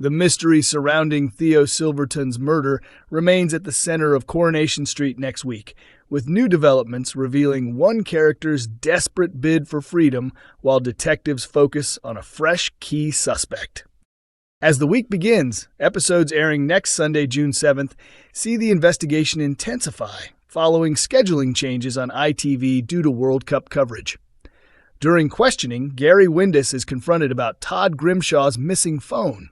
The mystery surrounding Theo Silverton's murder remains at the center of Coronation Street next week, with new developments revealing one character's desperate bid for freedom while detectives focus on a fresh key suspect. As the week begins, episodes airing next Sunday, June 7th, see the investigation intensify following scheduling changes on ITV due to World Cup coverage. During questioning, Gary Windass is confronted about Todd Grimshaw's missing phone.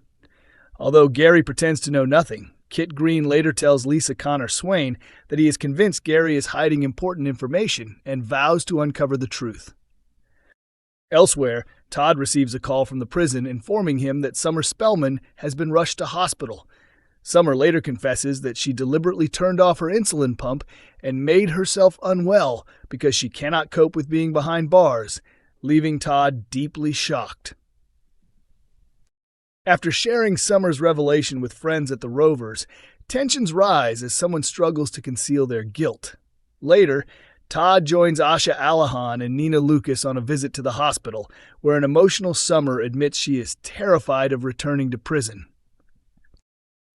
Although Gary pretends to know nothing, Kit Green later tells Lisa Connor Swain that he is convinced Gary is hiding important information and vows to uncover the truth. Elsewhere, Todd receives a call from the prison informing him that Summer Spellman has been rushed to hospital. Summer later confesses that she deliberately turned off her insulin pump and made herself unwell because she cannot cope with being behind bars, leaving Todd deeply shocked. After sharing Summer's revelation with friends at the Rovers, tensions rise as someone struggles to conceal their guilt. Later, Todd joins Asha Alahan and Nina Lucas on a visit to the hospital, where an emotional Summer admits she is terrified of returning to prison.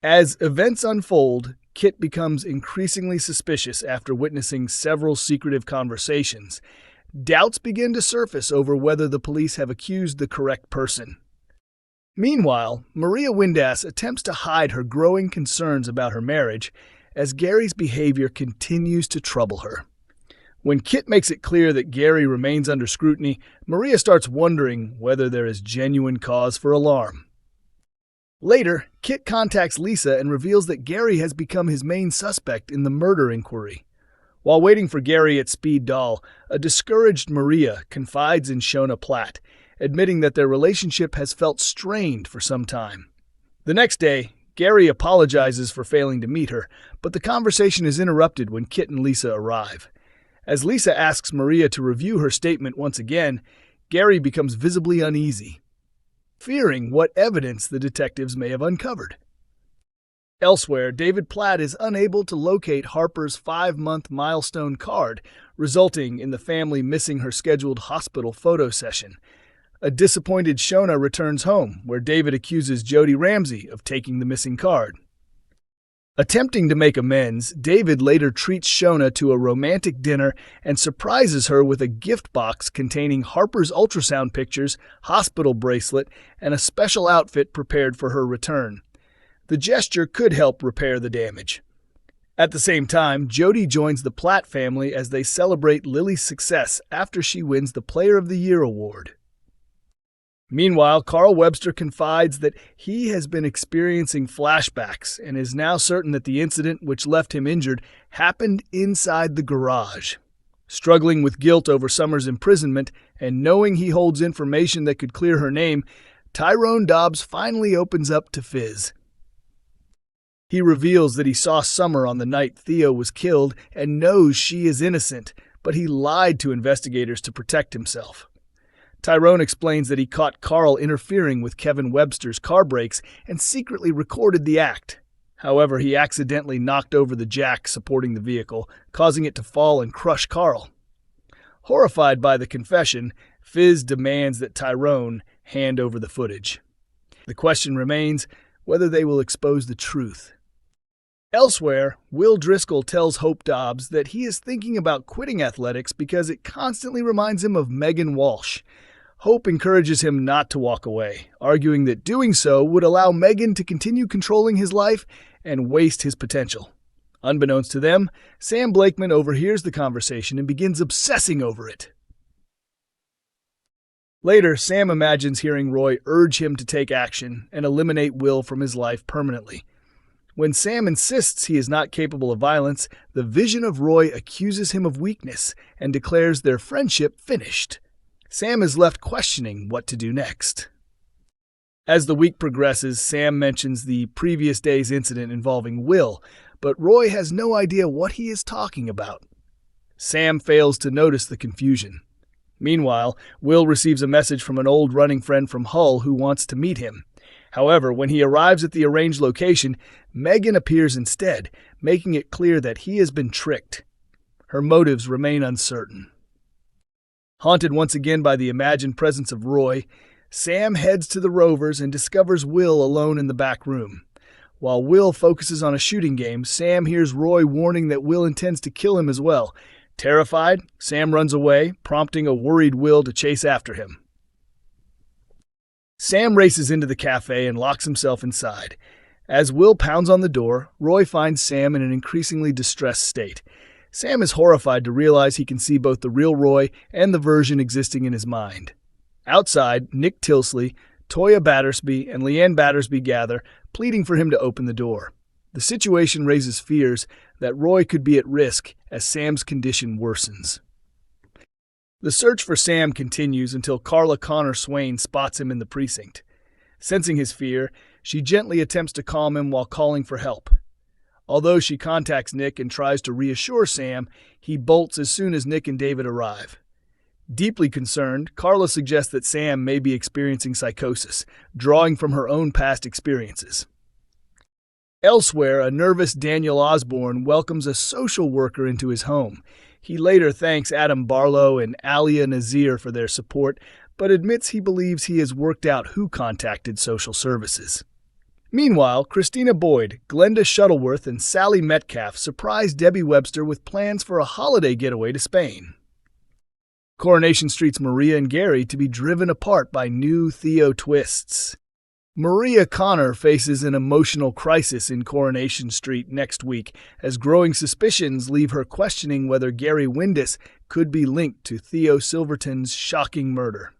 As events unfold, Kit becomes increasingly suspicious after witnessing several secretive conversations. Doubts begin to surface over whether the police have accused the correct person. Meanwhile, Maria Windass attempts to hide her growing concerns about her marriage as Gary's behavior continues to trouble her. When Kit makes it clear that Gary remains under scrutiny, Maria starts wondering whether there is genuine cause for alarm. Later, Kit contacts Lisa and reveals that Gary has become his main suspect in the murder inquiry. While waiting for Gary at Speed Dahl, a discouraged Maria confides in Shona Platt, admitting that their relationship has felt strained for some time. The next day, Gary apologizes for failing to meet her, but the conversation is interrupted when Kit and Lisa arrive. As Lisa asks Maria to review her statement once again, Gary becomes visibly uneasy, fearing what evidence the detectives may have uncovered. Elsewhere, David Platt is unable to locate Harper's 5-month milestone card, resulting in the family missing her scheduled hospital photo session. A disappointed Shona returns home, where David accuses Jody Ramsey of taking the missing card. Attempting to make amends, David later treats Shona to a romantic dinner and surprises her with a gift box containing Harper's ultrasound pictures, hospital bracelet, and a special outfit prepared for her return. The gesture could help repair the damage. At the same time, Jody joins the Platt family as they celebrate Lily's success after she wins the Player of the Year award. Meanwhile, Carl Webster confides that he has been experiencing flashbacks and is now certain that the incident which left him injured happened inside the garage. Struggling with guilt over Summer's imprisonment and knowing he holds information that could clear her name, Tyrone Dobbs finally opens up to Fizz. He reveals that he saw Summer on the night Theo was killed and knows she is innocent, but he lied to investigators to protect himself. Tyrone explains that he caught Carl interfering with Kevin Webster's car brakes and secretly recorded the act. However, he accidentally knocked over the jack supporting the vehicle, causing it to fall and crush Carl. Horrified by the confession, Fizz demands that Tyrone hand over the footage. The question remains whether they will expose the truth. Elsewhere, Will Driscoll tells Hope Dobbs that he is thinking about quitting athletics because it constantly reminds him of Megan Walsh. Hope encourages him not to walk away, arguing that doing so would allow Megan to continue controlling his life and waste his potential. Unbeknownst to them, Sam Blakeman overhears the conversation and begins obsessing over it. Later, Sam imagines hearing Roy urge him to take action and eliminate Will from his life permanently. When Sam insists he is not capable of violence, the vision of Roy accuses him of weakness and declares their friendship finished. Sam is left questioning what to do next. As the week progresses, Sam mentions the previous day's incident involving Will, but Roy has no idea what he is talking about. Sam fails to notice the confusion. Meanwhile, Will receives a message from an old running friend from Hull who wants to meet him. However, when he arrives at the arranged location, Megan appears instead, making it clear that he has been tricked. Her motives remain uncertain. Haunted once again by the imagined presence of Roy, Sam heads to the Rovers and discovers Will alone in the back room. While Will focuses on a shooting game, Sam hears Roy warning that Will intends to kill him as well. Terrified, Sam runs away, prompting a worried Will to chase after him. Sam races into the cafe and locks himself inside. As Will pounds on the door, Roy finds Sam in an increasingly distressed state. Sam is horrified to realize he can see both the real Roy and the version existing in his mind. Outside, Nick Tilsley, Toya Battersby, and Leanne Battersby gather, pleading for him to open the door. The situation raises fears that Roy could be at risk as Sam's condition worsens. The search for Sam continues until Carla Connor Swain spots him in the precinct. Sensing his fear, she gently attempts to calm him while calling for help. Although she contacts Nick and tries to reassure Sam, he bolts as soon as Nick and David arrive. Deeply concerned, Carla suggests that Sam may be experiencing psychosis, drawing from her own past experiences. Elsewhere, a nervous Daniel Osbourne welcomes a social worker into his home. He later thanks Adam Barlow and Alia Nazir for their support, but admits he believes he has worked out who contacted social services. Meanwhile, Christina Boyd, Glenda Shuttleworth, and Sally Metcalf surprise Debbie Webster with plans for a holiday getaway to Spain. Coronation Street's Maria and Gary to be driven apart by new Theo twists. Maria Connor faces an emotional crisis in Coronation Street next week as growing suspicions leave her questioning whether Gary Windass could be linked to Theo Silverton's shocking murder.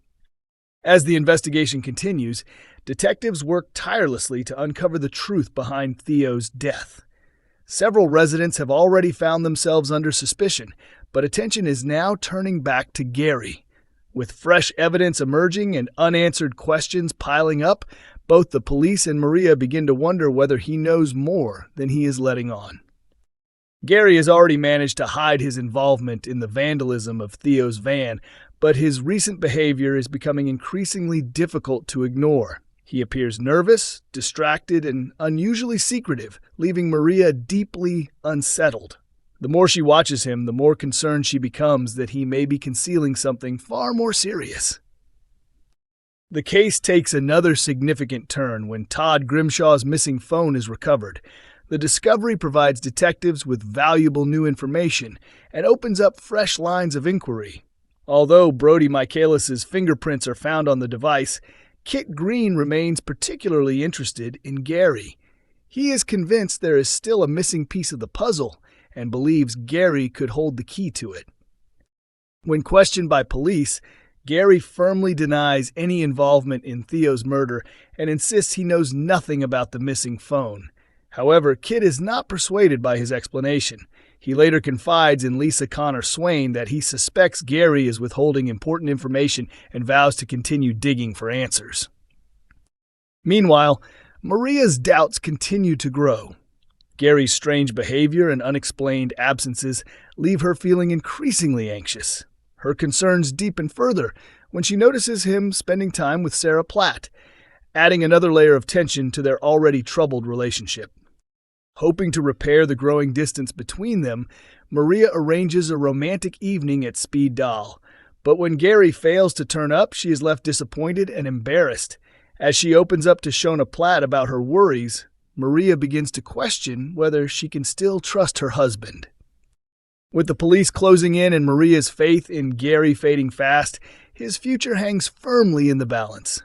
As the investigation continues, detectives work tirelessly to uncover the truth behind Theo's death. Several residents have already found themselves under suspicion, but attention is now turning back to Gary. With fresh evidence emerging and unanswered questions piling up, both the police and Maria begin to wonder whether he knows more than he is letting on. Gary has already managed to hide his involvement in the vandalism of Theo's van, but his recent behavior is becoming increasingly difficult to ignore. He appears nervous, distracted, and unusually secretive, leaving Maria deeply unsettled. The more she watches him, the more concerned she becomes that he may be concealing something far more serious. The case takes another significant turn when Todd Grimshaw's missing phone is recovered. The discovery provides detectives with valuable new information and opens up fresh lines of inquiry. Although Brody Michaelis's fingerprints are found on the device, Kit Green remains particularly interested in Gary. He is convinced there is still a missing piece of the puzzle and believes Gary could hold the key to it. When questioned by police, Gary firmly denies any involvement in Theo's murder and insists he knows nothing about the missing phone. However, Kit is not persuaded by his explanation. He later confides in Lisa Connor Swain that he suspects Gary is withholding important information and vows to continue digging for answers. Meanwhile, Maria's doubts continue to grow. Gary's strange behavior and unexplained absences leave her feeling increasingly anxious. Her concerns deepen further when she notices him spending time with Sarah Platt, adding another layer of tension to their already troubled relationship. Hoping to repair the growing distance between them, Maria arranges a romantic evening at Speed Dahl. But when Gary fails to turn up, she is left disappointed and embarrassed. As she opens up to Shona Platt about her worries, Maria begins to question whether she can still trust her husband. With the police closing in and Maria's faith in Gary fading fast, his future hangs firmly in the balance.